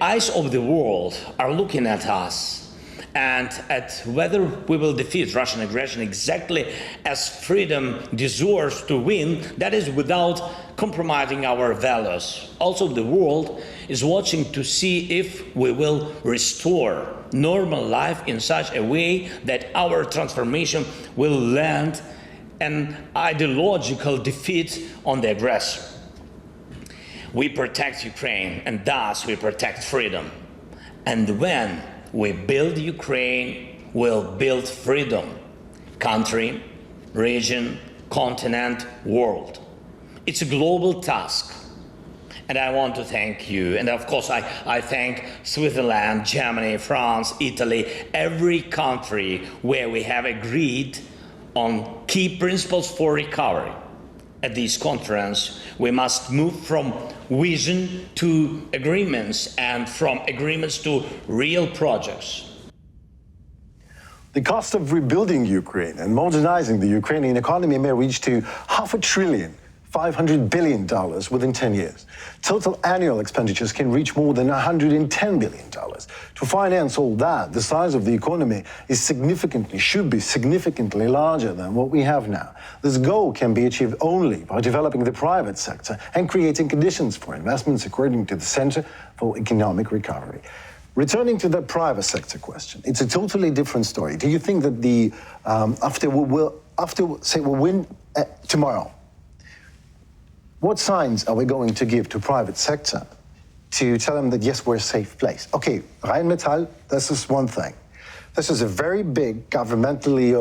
eyes of the world are looking at us and at whether we will defeat Russian aggression exactly as freedom deserves to win, that is without compromising our values. Also, the world is watching to see if we will restore normal life in such a way that our transformation will land an ideological defeat on the aggressor. We protect Ukraine, and thus we protect freedom. And when we build Ukraine, we'll build freedom. Country, region, continent, world. It's a global task. And I want to thank you. And of course, I thank Switzerland, Germany, France, Italy, every country where we have agreed on key principles for recovery. At this conference, we must move from vision to agreements and from agreements to real projects. The cost of rebuilding Ukraine and modernizing the Ukrainian economy may reach to $500 billion, $500 billion within 10 years. Total annual expenditures can reach more than $110 billion. To finance all that, the size of the economy is should be significantly larger than what we have now. This goal can be achieved only by developing the private sector and creating conditions for investments according to the Center for Economic Recovery. Returning to the private sector question, it's a totally different story. Do you think that after we win tomorrow, what signs are we going to give to private sector to tell them that, yes, we're a safe place? Okay, Rheinmetall, this is one thing. This is a very big governmentally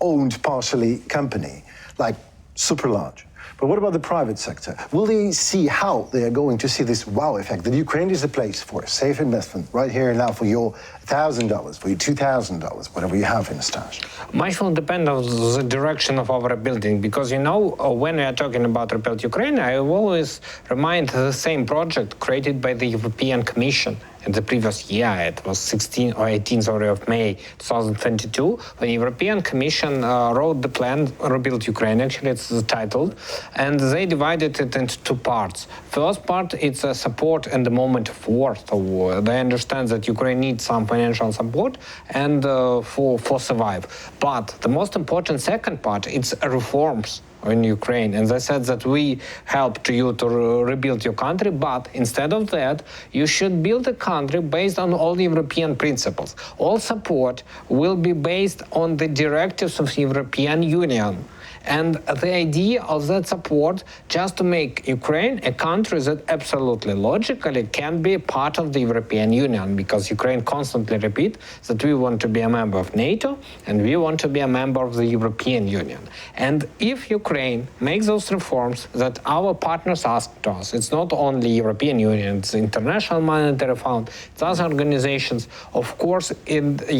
owned partially company, like super large. But what about the private sector? Will they see how they are going to see this wow effect, that Ukraine is a place for a safe investment right here and now for your $1,000, for your $2,000, whatever you have in a stash? Much will depend on the direction of our rebuilding, because, you know, when we are talking about rebuild Ukraine, I always remind the same project created by the European Commission in the previous year. It was 16 or 18th of May 2022, when the European Commission wrote the plan, Rebuild Ukraine, actually it's titled, and they divided it into two parts. First part, it's a support in the moment of war. So they understand that Ukraine needs some financial support and for survive. But the most important second part, it's reforms in Ukraine, and they said that we help you to rebuild your country, but instead of that, you should build a country based on all the European principles. All support will be based on the directives of the European Union. And the idea of that support just to make Ukraine a country that absolutely logically can be part of the European Union, because Ukraine constantly repeats that we want to be a member of NATO and we want to be a member of the European Union. And if Ukraine makes those reforms that our partners ask to us, it's not only European Union, it's International Monetary Fund, it's other organizations, of course,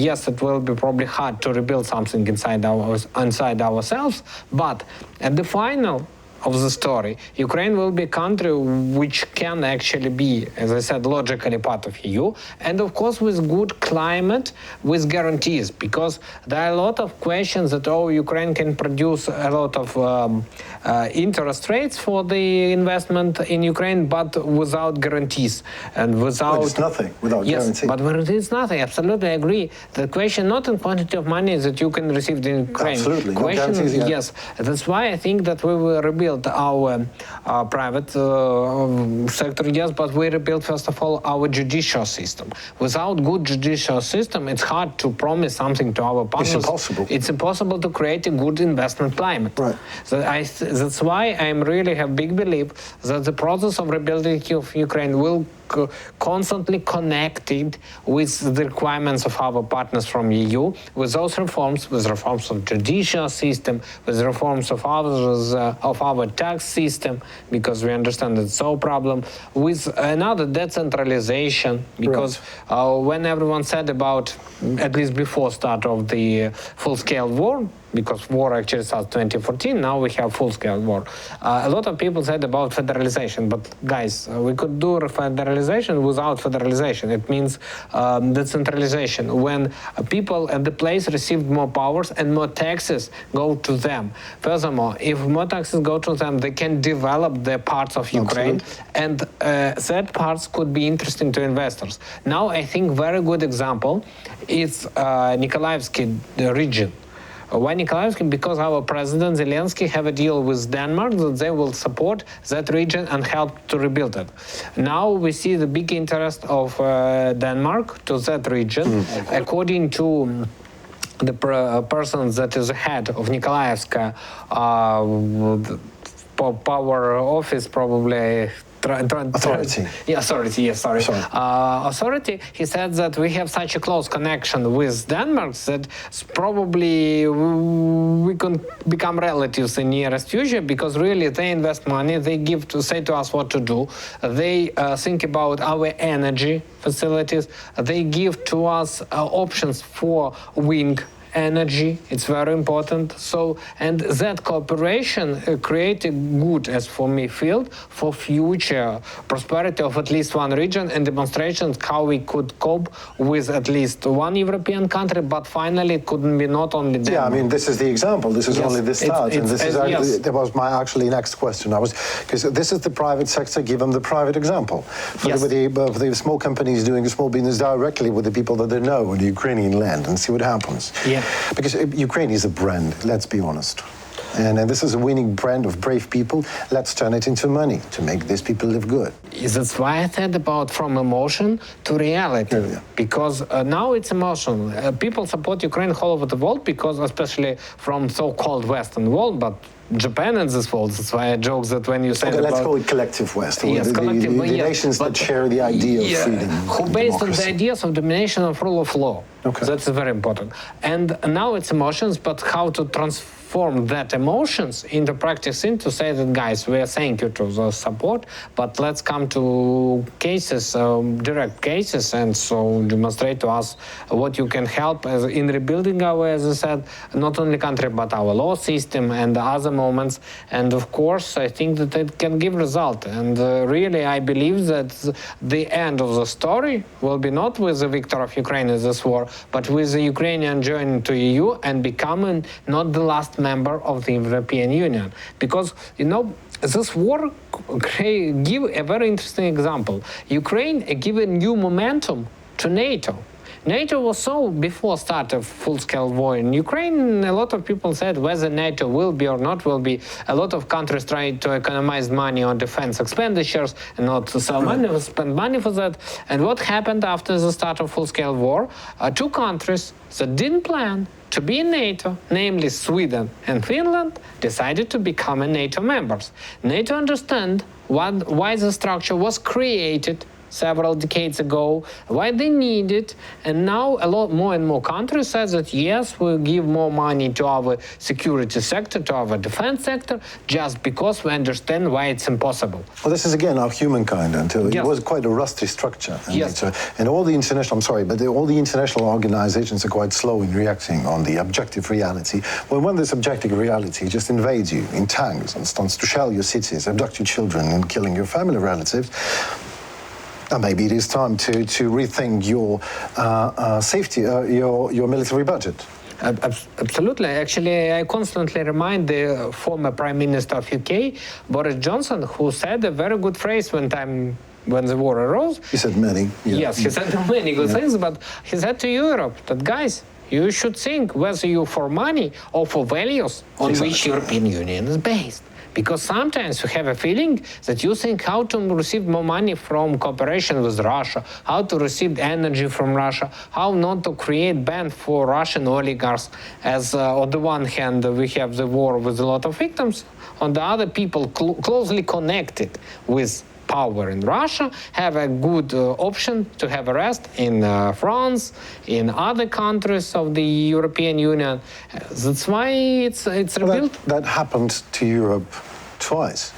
yes, it will be probably hard to rebuild something inside ourselves, but at the final of the story, Ukraine will be a country which can actually be, as I said, logically part of EU, and of course with good climate, with guarantees, because there are a lot of questions that, Ukraine can produce a lot of interest rates for the investment in Ukraine, but without guarantees and without... Well, it's nothing without guarantees. Yes, but when it is nothing, absolutely agree. The question not in quantity of money that you can receive in Ukraine. Absolutely, question, no guarantees, yeah. Yes, that's why I think that we will rebuild our private sector, yes, but we rebuild first of all our judicial system. Without good judicial system, it's hard to promise something to our partners. It's impossible. It's impossible to create a good investment climate. Right. So that's why I really have big belief that the process of rebuilding of Ukraine will constantly connected with the requirements of our partners from EU, with those reforms, with reforms of judicial system, with reforms of others, of our tax system, because we understand it's so problem, with another decentralization, because when everyone said about, at least before start of the full-scale war, because war actually started 2014. Now we have full-scale war. A lot of people said about federalization, but guys, we could do federalization without federalization. It means decentralization, when people at the place received more powers and more taxes go to them. Furthermore, if more taxes go to them, they can develop the parts of Ukraine, and that parts could be interesting to investors. Now, I think very good example is Nikolaevsky region. Why Nikolaevsky? Because our president Zelensky have a deal with Denmark that they will support that region and help to rebuild it. Now we see the big interest of Denmark to that region. According to the person that is head of Nikolaevsk power office, probably Authority. Yeah, authority. Yes, sorry. Authority. He said that we have such a close connection with Denmark that probably we can become relatives in nearest future, because really they invest money, they give to say to us what to do, they think about our energy facilities, they give to us options for wind energy. It's very important. So, and that cooperation create a good, as for me, field for future prosperity of at least one region, and demonstrations how we could cope with at least one European country, but finally it couldn't be not only Denmark. Yeah, I mean, this is the example. This is only the start. And this is yes. that was my actually next question. Because this is the private sector, give them the private example. Yes. With the small companies doing a small business directly with the people that they know on the Ukrainian land, and see what happens. Yeah. Because Ukraine is a brand, let's be honest. And this is a winning brand of brave people. Let's turn it into money to make these people live good. That's why I said about from emotion to reality. Yeah. Because now it's emotion. People support Ukraine all over the world, because especially from so-called Western world, but Japan in this world. That's why I joke that when you say let's call it collective West. Yes, the nations that share the idea of freedom. Who based on the ideas of domination of rule of law. Okay. That's very important. And now it's emotions, but how to transform that emotions into practicing to say that, guys, we are thank you to the support, but let's come to cases, direct cases, and so demonstrate to us what you can help in rebuilding our, as I said, not only country, but our law system and other moments. And of course, I think that it can give result. And really, I believe that the end of the story will be not with the victory of Ukraine in this war, but with the Ukrainian joining to EU and becoming not the last member of the European Union. Because, you know, this war give a very interesting example. Ukraine give a new momentum to NATO. NATO was so before start of full-scale war in Ukraine. A lot of people said whether NATO will be or not will be. A lot of countries tried to economize money on defense expenditures and not to sell money, spend money for that. And what happened after the start of full-scale war? Two countries that didn't plan to be in NATO, namely Sweden and Finland, decided to become a NATO members. NATO understand why the structure was created several decades ago, why they need it, and now a lot more and more countries say that yes, we'll give more money to our security sector, to our defense sector, just because we understand why it's impossible. Well, this is again our humankind until it was quite a rusty structure. And all the international, all the international organizations are quite slow in reacting on the objective reality. Well, when this objective reality just invades you in tanks and starts to shell your cities, abduct your children and killing your family relatives, and maybe it is time to rethink your safety, your military budget. Absolutely. Actually, I constantly remind the former Prime Minister of UK, Boris Johnson, who said a very good phrase when the war arose. He said many. Yeah. Yes, he said many good things, but he said to Europe that, guys, you should think whether you're for money or for values on which European Union is based. Because sometimes you have a feeling that you think how to receive more money from cooperation with Russia, how to receive energy from Russia, how not to create ban for Russian oligarchs. As on the one hand, we have the war with a lot of victims. On the other, people closely connected with power in Russia have a good option to have arrest in France, in other countries of the European Union. That's why it's rebuilt. That happened to Europe twice.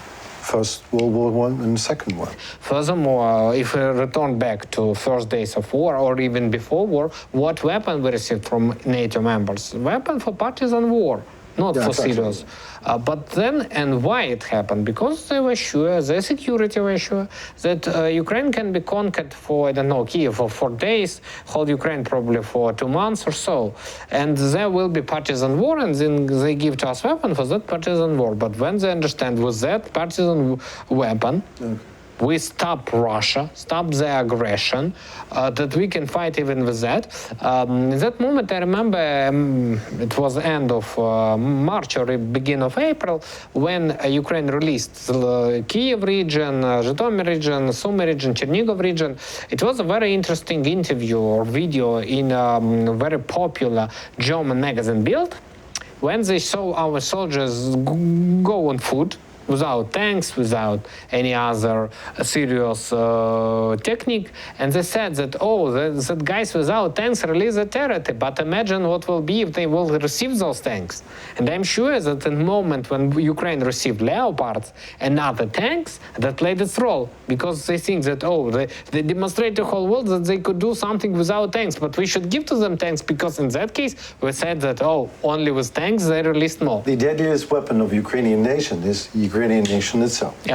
First World War I and the Second one. Furthermore, if we return back to first days of war or even before war, what weapon we received from NATO members? Weapon for partisan war, not for exactly. serious. But then, and why it happened? Because they were sure, the security were sure, that Ukraine can be conquered for, I don't know, Kiev for 4 days, hold Ukraine probably for 2 months or so. And there will be partisan war, and then they give to us weapon for that partisan war. But when they understand with that partisan weapon, we stop Russia, stop the aggression, that we can fight even with that. In that moment, I remember it was end of March or beginning of April when Ukraine released the Kiev region, Zhytomyr region, Sumy region, Chernigov region. It was a very interesting interview or video in a very popular German magazine Bild, when they saw our soldiers go on foot, without tanks, without any other serious technique. And they said that, oh, that guys without tanks release the territory, but imagine what will be if they will receive those tanks. And I'm sure that in the moment when Ukraine received Leopards and other tanks, that played its role, because they think that, oh, they demonstrate to the whole world that they could do something without tanks, but we should give to them tanks, because in that case, we said that, oh, only with tanks they released more. The deadliest weapon of Ukrainian nation is Ukrainian nation itself. Yeah.